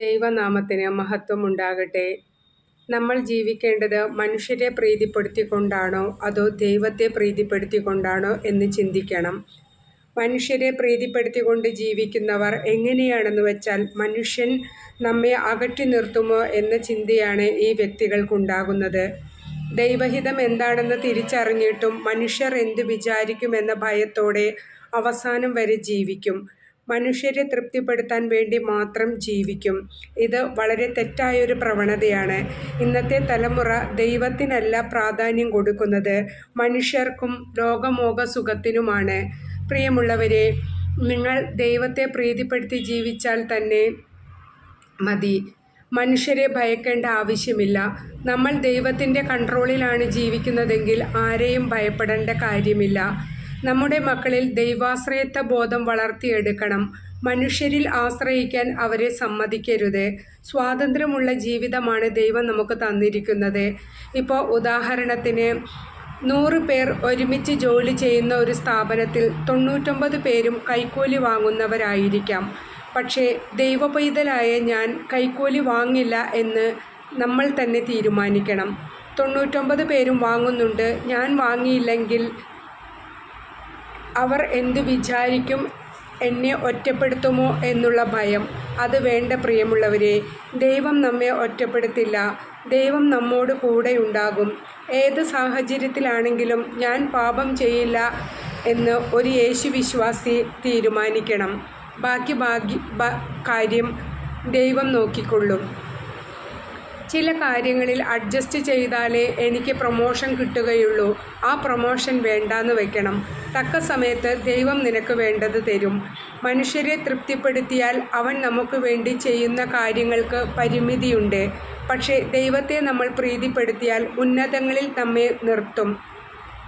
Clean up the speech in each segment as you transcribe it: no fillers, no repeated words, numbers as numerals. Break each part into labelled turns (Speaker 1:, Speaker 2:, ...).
Speaker 1: ദൈവനാമത്തിന് മഹത്വം ഉണ്ടാകട്ടെ. നമ്മൾ ജീവിക്കേണ്ടത് മനുഷ്യരെ പ്രീതിപ്പെടുത്തിക്കൊണ്ടാണോ അതോ ദൈവത്തെ പ്രീതിപ്പെടുത്തിക്കൊണ്ടാണോ എന്ന് ചിന്തിക്കണം. മനുഷ്യരെ പ്രീതിപ്പെടുത്തിക്കൊണ്ട് ജീവിക്കുന്നവർ എങ്ങനെയാണെന്ന് വെച്ചാൽ മനുഷ്യൻ നമ്മെ അകറ്റി നിർത്തുമോ എന്ന ചിന്തയാണ് ഈ വ്യക്തികൾക്കുണ്ടാകുന്നത്. ദൈവഹിതം എന്താണെന്ന് തിരിച്ചറിഞ്ഞിട്ടും മനുഷ്യർ എന്തു വിചാരിക്കുമെന്ന ഭയത്തോടെ അവസാനം വരെ ജീവിക്കും. മനുഷ്യരെ തൃപ്തിപ്പെടുത്താൻ വേണ്ടി മാത്രം ജീവിക്കും. ഇത് വളരെ തെറ്റായൊരു പ്രവണതയാണ്. ഇന്നത്തെ തലമുറ ദൈവത്തിനല്ല പ്രാധാന്യം കൊടുക്കുന്നത്, മനുഷ്യർക്കും ലോകമോഹ സുഖത്തിനുമാണ്. പ്രിയമുള്ളവരെ, നിങ്ങൾ ദൈവത്തെ പ്രീതിപ്പെടുത്തി ജീവിച്ചാൽ തന്നെ മതി. മനുഷ്യരെ ഭയക്കേണ്ട ആവശ്യമില്ല. നമ്മൾ ദൈവത്തിൻ്റെ കൺട്രോളിലാണ് ജീവിക്കുന്നതെങ്കിൽ ആരെയും ഭയപ്പെടേണ്ട കാര്യമില്ല. നമ്മുടെ മക്കളിൽ ദൈവാശ്രയത്വ ബോധം വളർത്തിയെടുക്കണം. മനുഷ്യരിൽ ആശ്രയിക്കാൻ അവരെ സമ്മതിക്കരുത്. സ്വാതന്ത്ര്യമുള്ള ജീവിതമാണ് ദൈവം നമുക്ക് തന്നിരിക്കുന്നത്. ഇപ്പോൾ ഉദാഹരണത്തിന് 100 പേർ ഒരുമിച്ച് ജോലി ചെയ്യുന്ന ഒരു സ്ഥാപനത്തിൽ 99 പേരും കൈക്കൂലി വാങ്ങുന്നവരായിരിക്കാം. പക്ഷേ ദൈവപൈതലായ ഞാൻ കൈക്കൂലി വാങ്ങില്ല എന്ന് നമ്മൾ തന്നെ തീരുമാനിക്കണം. 99 പേരും വാങ്ങുന്നുണ്ട്, ഞാൻ വാങ്ങിയില്ലെങ്കിൽ അവർ എന്തു വിചാരിക്കും, എന്നെ ഒറ്റപ്പെടുത്തുമോ എന്നുള്ള ഭയം, അത് വേണ്ട. പ്രിയമുള്ളവരെ, ദൈവം നമ്മെ ഒറ്റപ്പെടുത്തില്ല. ദൈവം നമ്മോട് കൂടെയുണ്ടാകും. ഏത് സാഹചര്യത്തിലാണെങ്കിലും ഞാൻ പാപം ചെയ്യില്ല എന്ന് ഒരു യേശുവിശ്വാസി തീരുമാനിക്കണം. ബാക്കി കാര്യം ദൈവം നോക്കിക്കൊള്ളും. ചില കാര്യങ്ങളിൽ അഡ്ജസ്റ്റ് ചെയ്താലേ എനിക്ക് പ്രൊമോഷൻ കിട്ടുകയുള്ളൂ. ആ പ്രൊമോഷൻ വേണ്ടാന്ന് വയ്ക്കണം. തക്ക സമയത്ത് ദൈവം നിനക്ക് വേണ്ടത് തരും. മനുഷ്യരെ തൃപ്തിപ്പെടുത്തിയാൽ അവൻ നമുക്ക് വേണ്ടി ചെയ്യുന്ന കാര്യങ്ങൾക്ക് പരിമിതിയുണ്ട്. പക്ഷേ ദൈവത്തെ നമ്മൾ പ്രീതിപ്പെടുത്തിയാൽ ഉന്നതങ്ങളിൽ നമ്മെ നിർത്തും.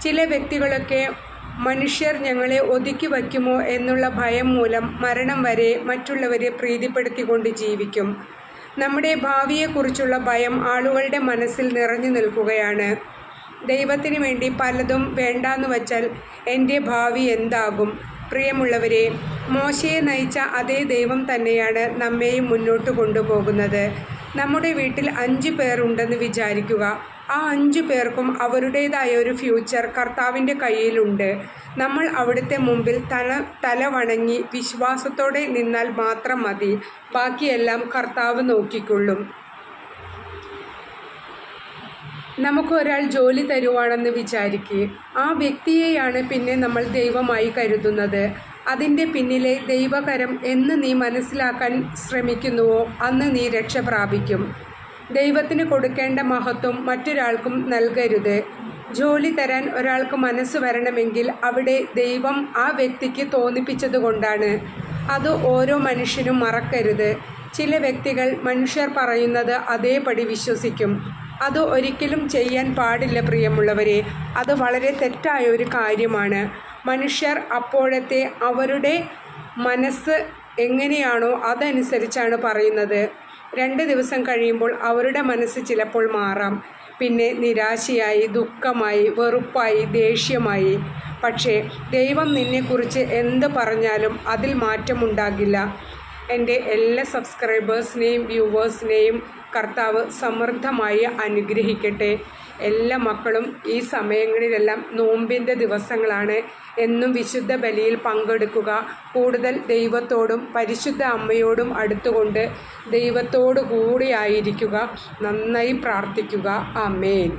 Speaker 1: ചില വ്യക്തികളൊക്കെ മനുഷ്യർ ഞങ്ങളെ ഒതുക്കി വയ്ക്കുമോ എന്നുള്ള ഭയം മൂലം മരണം വരെ മറ്റുള്ളവരെ പ്രീതിപ്പെടുത്തിക്കൊണ്ട് ജീവിക്കും. നമ്മുടെ ഭാവിയെക്കുറിച്ചുള്ള ഭയം ആളുകളുടെ മനസ്സിൽ നിറഞ്ഞു നിൽക്കുകയാണ്. ദൈവത്തിന് വേണ്ടി പലതും വേണ്ടാന്ന് വച്ചാൽ എൻ്റെ ഭാവി എന്താകും? പ്രിയമുള്ളവരെ, മോശയെ നയിച്ച അതേ ദൈവം തന്നെയാണ് നമ്മെയും മുന്നോട്ട് കൊണ്ടുപോകുന്നത്. നമ്മുടെ വീട്ടിൽ 5 പേർ ഉണ്ടെന്ന് വിചാരിക്കുക. ആ 5 പേർക്കും അവരുടേതായ ഒരു ഫ്യൂച്ചർ കർത്താവിൻ്റെ കയ്യിലുണ്ട്. നമ്മൾ അവിടുത്തെ മുമ്പിൽ തല വണങ്ങി വിശ്വാസത്തോടെ നിന്നാൽ മാത്രം മതി. ബാക്കിയെല്ലാം കർത്താവ് നോക്കിക്കൊള്ളും. നമുക്കൊരാൾ ജോലി തരുവാണെന്ന് വിചാരിക്കുക. ആ വ്യക്തിയെയാണ് പിന്നെ നമ്മൾ ദൈവമായി കരുതുന്നത്. അതിൻ്റെ പിന്നിലെ ദൈവകരം എന്ന് നീ മനസ്സിലാക്കാൻ ശ്രമിക്കുന്നുവോ അന്ന് നീ രക്ഷ പ്രാപിക്കും. ദൈവത്തിന് കൊടുക്കേണ്ട മഹത്വം മറ്റൊരാൾക്കും നൽകരുത്. ജോലി തരാൻ ഒരാൾക്ക് മനസ്സ് വരണമെങ്കിൽ അവിടെ ദൈവം ആ വ്യക്തിക്ക് തോന്നിപ്പിച്ചതുകൊണ്ടാണ്. അത് ഓരോ മനുഷ്യനും മറക്കരുത്. ചില വ്യക്തികൾ മനുഷ്യർ പറയുന്നത് അതേപടി വിശ്വസിക്കും. അത് ഒരിക്കലും ചെയ്യാൻ പാടില്ല. പ്രിയമുള്ളവരെ, അത് വളരെ തെറ്റായ ഒരു കാര്യമാണ്. മനുഷ്യർ അപ്പോഴത്തെ അവരുടെ മനസ്സ് എങ്ങനെയാണോ അതനുസരിച്ചാണ് പറയുന്നത്. 2 ദിവസം കഴിയുമ്പോൾ അവരുടെ മനസ്സ് ചിലപ്പോൾ മാറാം. പിന്നെ നിരാശയായി, ദുഃഖമായി, വെറുപ്പായി, ദേഷ്യമായി. പക്ഷേ ദൈവം നിന്നെക്കുറിച്ച് എന്ത് പറഞ്ഞാലും അതിൽ മാറ്റമുണ്ടാകില്ല. എൻ്റെ എല്ലാ സബ്സ്ക്രൈബേഴ്സിനെയും വ്യൂവേഴ്സിനെയും കർത്താവ് സമൃദ്ധമായി അനുഗ്രഹിക്കട്ടെ. എല്ലാ മക്കളും ഈ സമയങ്ങളിലെല്ലാം നോമ്പിൻ്റെ ദിവസങ്ങളാണ്. എന്നും വിശുദ്ധ ബലിയിൽ പങ്കെടുക്കുക. കൂടുതൽ ദൈവത്തോടും പരിശുദ്ധ അമ്മയോടും അടുത്തുകൊണ്ട് ദൈവത്തോടു കൂടിയായിരിക്കുക. നന്നായി പ്രാർത്ഥിക്കുക. ആമേൻ.